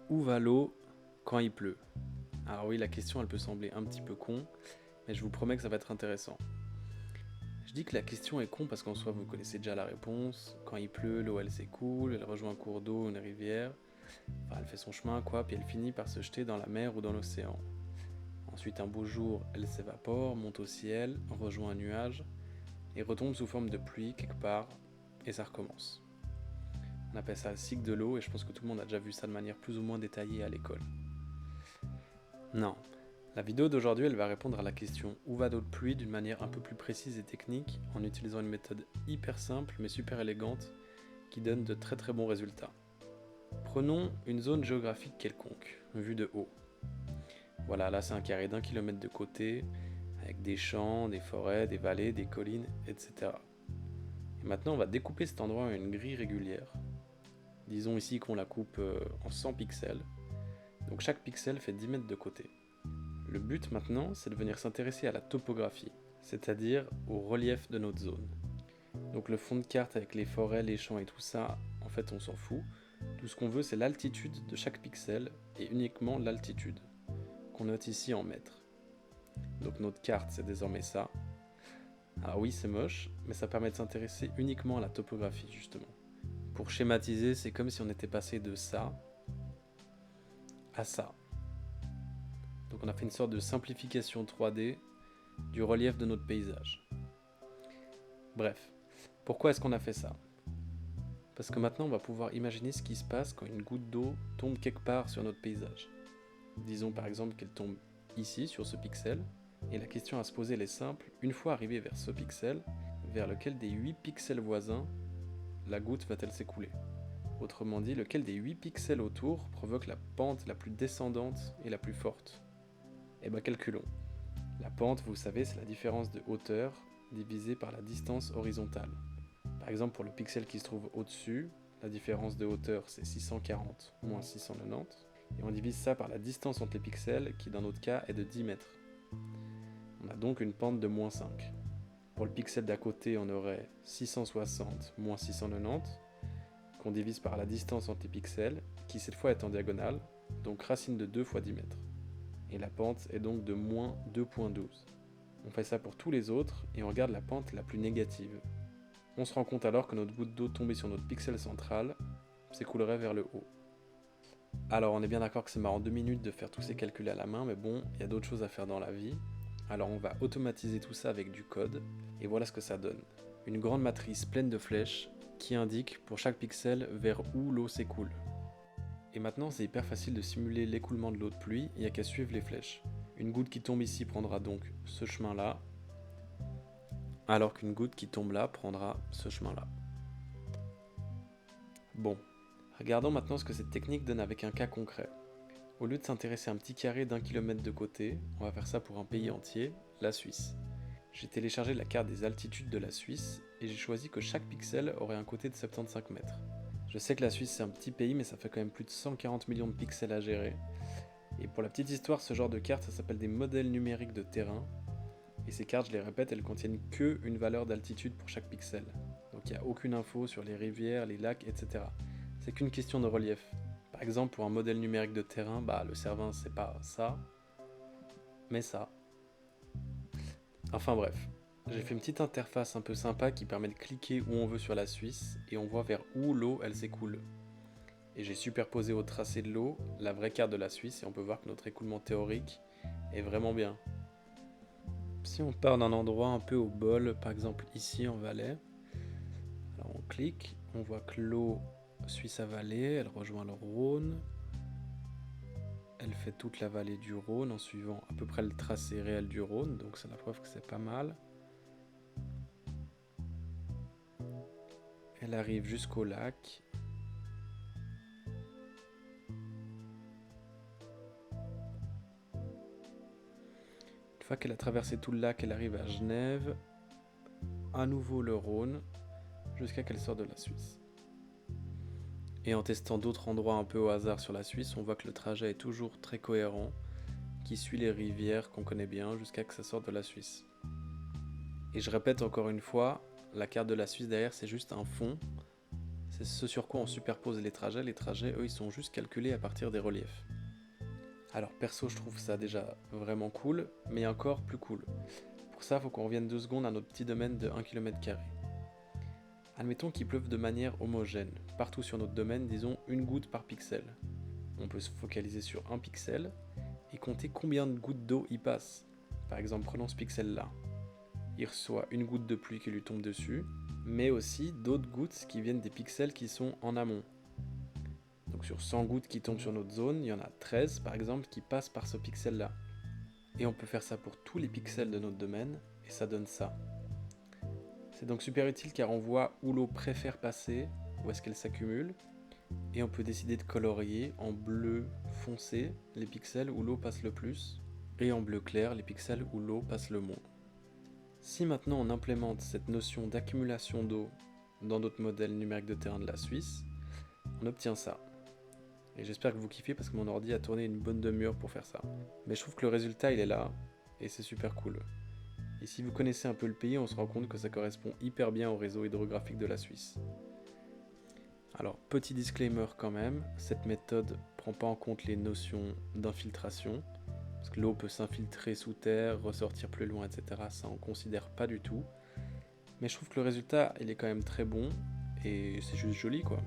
Où va l'eau quand il pleut? Alors oui, la question elle peut sembler un petit peu con, mais je vous promets que ça va être intéressant. Je dis que la question est con parce qu'en soi vous connaissez déjà la réponse. Quand il pleut, l'eau elle s'écoule, elle rejoint un cours d'eau, une rivière, enfin elle fait son chemin quoi, puis elle finit par se jeter dans la mer ou dans l'océan. Ensuite un beau jour, elle s'évapore, monte au ciel, rejoint un nuage, et retombe sous forme de pluie quelque part, et ça recommence. On appelle ça le cycle de l'eau, et je pense que tout le monde a déjà vu ça de manière plus ou moins détaillée à l'école. Non. La vidéo d'aujourd'hui, elle va répondre à la question où va l'eau de pluie d'une manière un peu plus précise et technique en utilisant une méthode hyper simple mais super élégante qui donne de très très bons résultats. Prenons une zone géographique quelconque, vue de haut. Voilà, là c'est un carré d'1 kilomètre de côté, avec des champs, des forêts, des vallées, des collines, etc. Et maintenant on va découper cet endroit en une grille régulière. Disons ici qu'on la coupe en 100 pixels, donc chaque pixel fait 10 mètres de côté. Le but maintenant, c'est de venir s'intéresser à la topographie, c'est-à-dire au relief de notre zone. Donc le fond de carte avec les forêts, les champs et tout ça, en fait on s'en fout. Tout ce qu'on veut c'est l'altitude de chaque pixel et uniquement l'altitude, qu'on note ici en mètres. Donc notre carte c'est désormais ça. Alors oui c'est moche, mais ça permet de s'intéresser uniquement à la topographie justement. Pour schématiser, c'est comme si on était passé de ça à ça. Donc on a fait une sorte de simplification 3D du relief de notre paysage. Bref, pourquoi est-ce qu'on a fait ça? Parce que maintenant on va pouvoir imaginer ce qui se passe quand une goutte d'eau tombe quelque part sur notre paysage. Disons par exemple qu'elle tombe ici sur ce pixel, et la question à se poser elle est simple, une fois arrivée vers ce pixel, vers lequel des 8 pixels voisins la goutte va-t-elle s'écouler? Autrement dit, lequel des 8 pixels autour provoque la pente la plus descendante et la plus forte? Eh bien calculons. La pente, vous savez, c'est la différence de hauteur divisée par la distance horizontale. Par exemple, pour le pixel qui se trouve au-dessus, la différence de hauteur c'est 640 moins 690, et on divise ça par la distance entre les pixels qui dans notre cas est de 10 mètres. On a donc une pente de moins 5. Pour le pixel d'à côté, on aurait 660 moins 690, qu'on divise par la distance entre les pixels, qui cette fois est en diagonale, donc racine de 2 fois 10 mètres. Et la pente est donc de moins 2,12. On fait ça pour tous les autres, et on regarde la pente la plus négative. On se rend compte alors que notre goutte d'eau tombée sur notre pixel central s'écoulerait vers le haut. Alors on est bien d'accord que c'est marrant 2 minutes de faire tous ces calculs à la main, mais bon, il y a d'autres choses à faire dans la vie. Alors on va automatiser tout ça avec du code, et voilà ce que ça donne. Une grande matrice pleine de flèches qui indique pour chaque pixel vers où l'eau s'écoule. Et maintenant c'est hyper facile de simuler l'écoulement de l'eau de pluie, il n'y a qu'à suivre les flèches. Une goutte qui tombe ici prendra donc ce chemin-là, alors qu'une goutte qui tombe là prendra ce chemin-là. Bon, regardons maintenant ce que cette technique donne avec un cas concret. Au lieu de s'intéresser à un petit carré d'1 kilomètre de côté, on va faire ça pour un pays entier, la Suisse. J'ai téléchargé la carte des altitudes de la Suisse et j'ai choisi que chaque pixel aurait un côté de 75 mètres. Je sais que la Suisse c'est un petit pays mais ça fait quand même plus de 140 millions de pixels à gérer. Et pour la petite histoire, ce genre de cartes ça s'appelle des modèles numériques de terrain. Et ces cartes, je les répète, elles contiennent que une valeur d'altitude pour chaque pixel. Donc il n'y a aucune info sur les rivières, les lacs, etc. C'est qu'une question de relief. Par exemple, pour un modèle numérique de terrain, le Cervin c'est pas ça, mais ça. Enfin bref, j'ai fait une petite interface un peu sympa qui permet de cliquer où on veut sur la Suisse et on voit vers où l'eau elle s'écoule. Et j'ai superposé au tracé de l'eau la vraie carte de la Suisse et on peut voir que notre écoulement théorique est vraiment bien. Si on part d'un endroit un peu au bol, par exemple ici en Valais, alors on clique, on voit que l'eau suit sa vallée, elle rejoint le Rhône, elle fait toute la vallée du Rhône en suivant à peu près le tracé réel du Rhône, donc c'est la preuve que c'est pas mal. Elle arrive jusqu'au lac. Une fois qu'elle a traversé tout le lac, elle arrive à Genève, à nouveau le Rhône, jusqu'à qu'elle sorte de la Suisse. Et en testant d'autres endroits un peu au hasard sur la Suisse, on voit que le trajet est toujours très cohérent, qui suit les rivières qu'on connaît bien jusqu'à que ça sorte de la Suisse. Et je répète encore une fois, la carte de la Suisse derrière c'est juste un fond, c'est ce sur quoi on superpose les trajets. Les trajets, eux, ils sont juste calculés à partir des reliefs. Alors perso, je trouve ça déjà vraiment cool, mais encore plus cool. Pour ça, il faut qu'on revienne 2 secondes à notre petit domaine de 1 km². Admettons qu'il pleuve de manière homogène. Partout sur notre domaine, disons une goutte par pixel. On peut se focaliser sur un pixel et compter combien de gouttes d'eau y passent. Par exemple, prenons ce pixel-là. Il reçoit une goutte de pluie qui lui tombe dessus, mais aussi d'autres gouttes qui viennent des pixels qui sont en amont. Donc sur 100 gouttes qui tombent sur notre zone, il y en a 13 par exemple qui passent par ce pixel-là. Et on peut faire ça pour tous les pixels de notre domaine, et ça donne ça. C'est donc super utile car on voit où l'eau préfère passer, où est-ce qu'elle s'accumule, et on peut décider de colorier en bleu foncé les pixels où l'eau passe le plus, et en bleu clair les pixels où l'eau passe le moins. Si maintenant on implémente cette notion d'accumulation d'eau dans notre modèle numérique de terrain de la Suisse, on obtient ça. Et j'espère que vous kiffez parce que mon ordi a tourné une bonne demi-heure pour faire ça. Mais je trouve que le résultat il est là, et c'est super cool. Et si vous connaissez un peu le pays, on se rend compte que ça correspond hyper bien au réseau hydrographique de la Suisse. Alors, petit disclaimer quand même, cette méthode prend pas en compte les notions d'infiltration, parce que l'eau peut s'infiltrer sous terre, ressortir plus loin, etc. Ça on considère pas du tout. Mais je trouve que le résultat, il est quand même très bon, et c'est juste joli quoi.